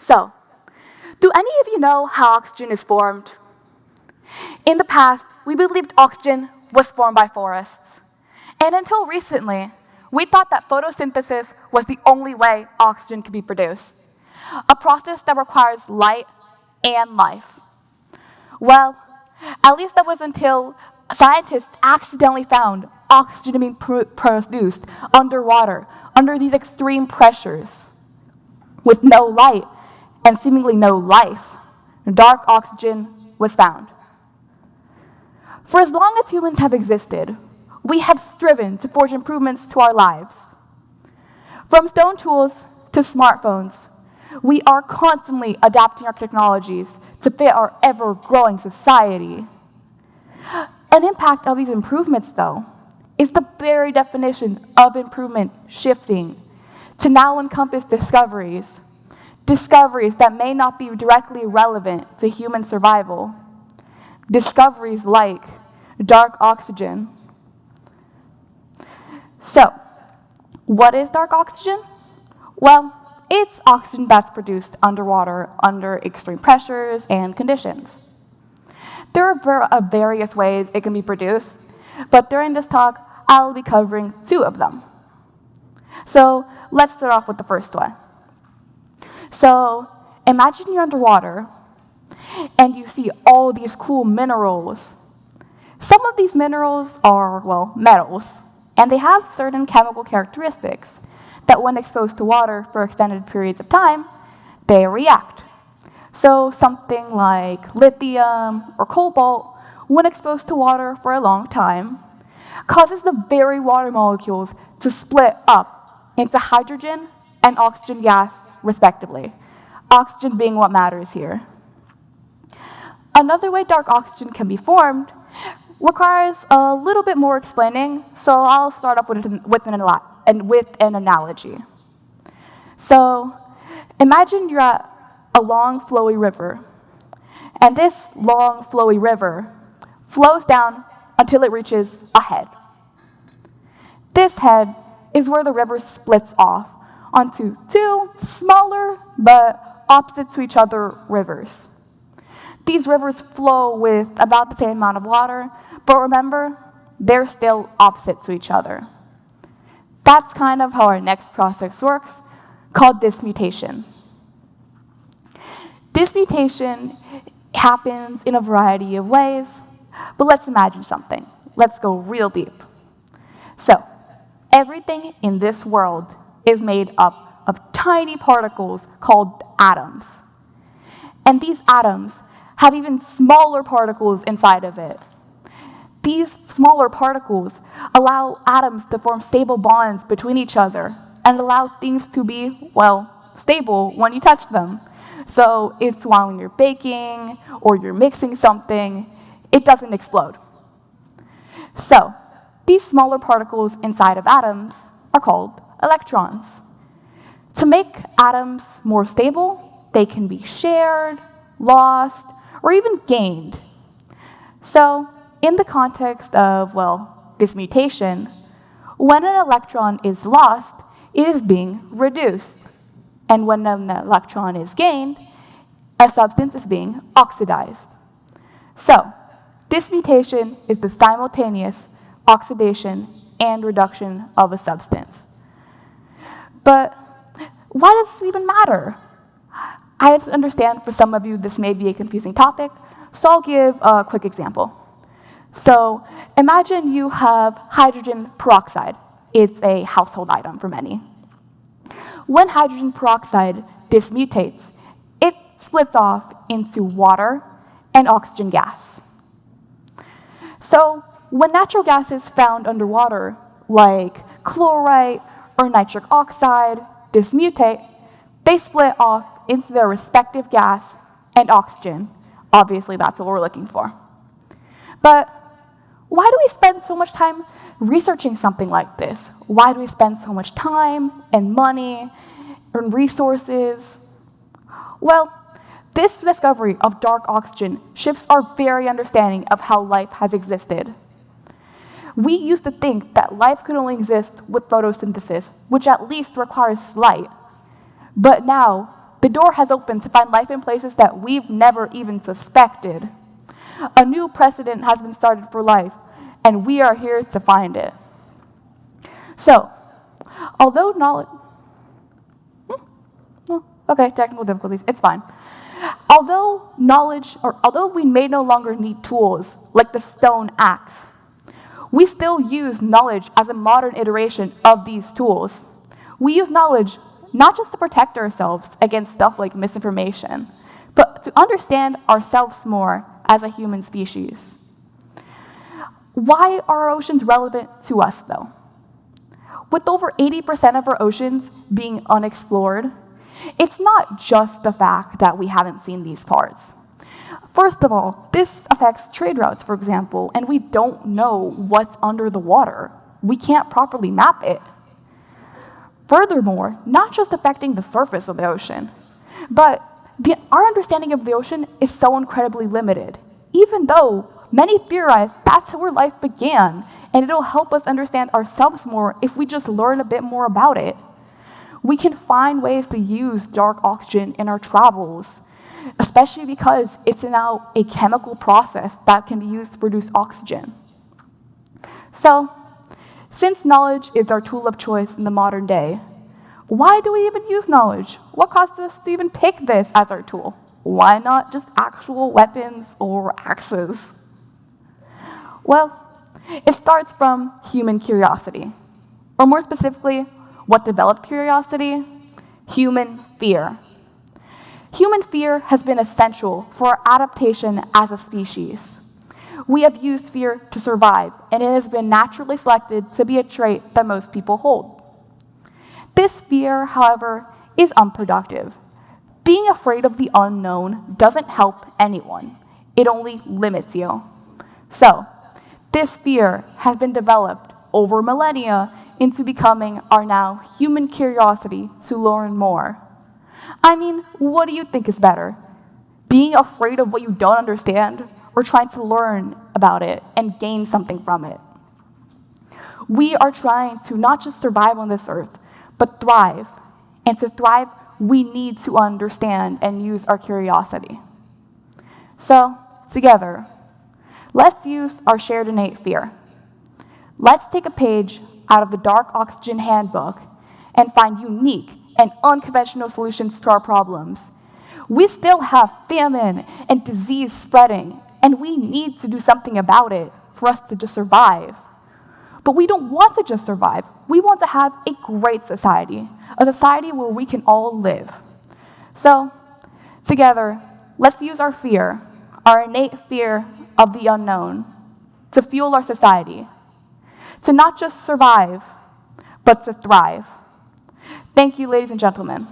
So, do any of you know how oxygen is formed? In the past, we believed oxygen was formed by forests. And until recently, we thought that photosynthesis was the only way oxygen could be produced, a process that requires light and life. Well, at least that was until scientists accidentally found oxygen being produced underwater, under these extreme pressures, with no light and seemingly no life. Dark oxygen was found. For as long as humans have existed, we have striven to forge improvements to our lives. From stone tools to smartphones, we are constantly adapting our technologies to fit our ever-growing society. An impact of these improvements, though, is the very definition of improvement shifting to now encompass discoveries that may not be directly relevant to human survival. Discoveries like dark oxygen. So, what is dark oxygen? Well, it's oxygen that's produced underwater under extreme pressures and conditions. There are various ways it can be produced, but during this talk, I'll be covering two of them. So let's start off with the first one. So imagine you're underwater and you see all these cool minerals. Some of these minerals are, well, metals, and they have certain chemical characteristics that when exposed to water for extended periods of time, they react. So something like lithium or cobalt, when exposed to water for a long time, causes the very water molecules to split up into hydrogen and oxygen gas, respectively. Oxygen being what matters here. Another way dark oxygen can be formed requires a little bit more explaining, so I'll start off with an analogy. So imagine you're at a long, flowy river, and this long, flowy river flows down until it reaches a head. This head is where the river splits off onto two smaller but opposite to each other rivers. These rivers flow with about the same amount of water, but remember, they're still opposite to each other. That's kind of how our next process works, called dismutation. Dismutation happens in a variety of ways, but let's imagine something. Let's go real deep. So, everything in this world is made up of tiny particles called atoms. And these atoms have even smaller particles inside of it. These smaller particles allow atoms to form stable bonds between each other and allow things to be, well, stable when you touch them. So if while you're baking or you're mixing something, it doesn't explode. So these smaller particles inside of atoms are called electrons. To make atoms more stable, they can be shared, lost, or even gained. So in the context of, well, dismutation, when an electron is lost, it is being reduced. And when an electron is gained, a substance is being oxidized. So, dismutation is the simultaneous oxidation and reduction of a substance. But why does this even matter? I understand for some of you this may be a confusing topic, so I'll give a quick example. So imagine you have hydrogen peroxide. It's a household item for many. When hydrogen peroxide dismutates, it splits off into water and oxygen gas. So when natural gases found underwater, like chlorite or nitric oxide, dismutate, they split off into their respective gas and oxygen. Obviously, that's what we're looking for. But why do we spend so much time researching something like this? Why do we spend so much time and money and resources? Well, this discovery of dark oxygen shifts our very understanding of how life has existed. We used to think that life could only exist with photosynthesis, which at least requires light. But now, The door has opened to find life in places that we've never even suspected. A new precedent has been started for life, and we are here to find it. So, although knowledge... Okay, technical difficulties, it's fine. Although we may no longer need tools like the stone axe, we still use knowledge as a modern iteration of these tools. We use knowledge not just to protect ourselves against stuff like misinformation, but to understand ourselves more as a human species. Why are our oceans relevant to us, though? With over 80% of our oceans being unexplored, it's not just the fact that we haven't seen these parts. First of all, this affects trade routes, for example, and we don't know what's under the water. We can't properly map it. Furthermore, not just affecting the surface of the ocean, but our understanding of the ocean is so incredibly limited, even though many theorize that's where life began, and it'll help us understand ourselves more if we just learn a bit more about it. We can find ways to use dark oxygen in our travels, especially because it's now a chemical process that can be used to produce oxygen. So, since knowledge is our tool of choice in the modern day, why do we even use knowledge? What caused us to even pick this as our tool? Why not just actual weapons or axes? Well, it starts from human curiosity, or more specifically, what developed curiosity? Human fear. Human fear has been essential for our adaptation as a species. We have used fear to survive, and it has been naturally selected to be a trait that most people hold. This fear, however, is unproductive. Being afraid of the unknown doesn't help anyone. It only limits you. So, this fear has been developed over millennia into becoming our now human curiosity to learn more. I mean, what do you think is better? Being afraid of what you don't understand, or trying to learn about it and gain something from it? We are trying to not just survive on this earth, but thrive. And to thrive, we need to understand and use our curiosity. So, together, let's use our shared innate fear. Let's take a page out of the Dark Oxygen Handbook and find unique and unconventional solutions to our problems. We still have famine and disease spreading, and we need to do something about it for us to just survive. But we don't want to just survive. We want to have a great society, a society where we can all live. So, together, let's use our fear, our innate fear of the unknown, to fuel our society, to not just survive, but to thrive. Thank you, ladies and gentlemen.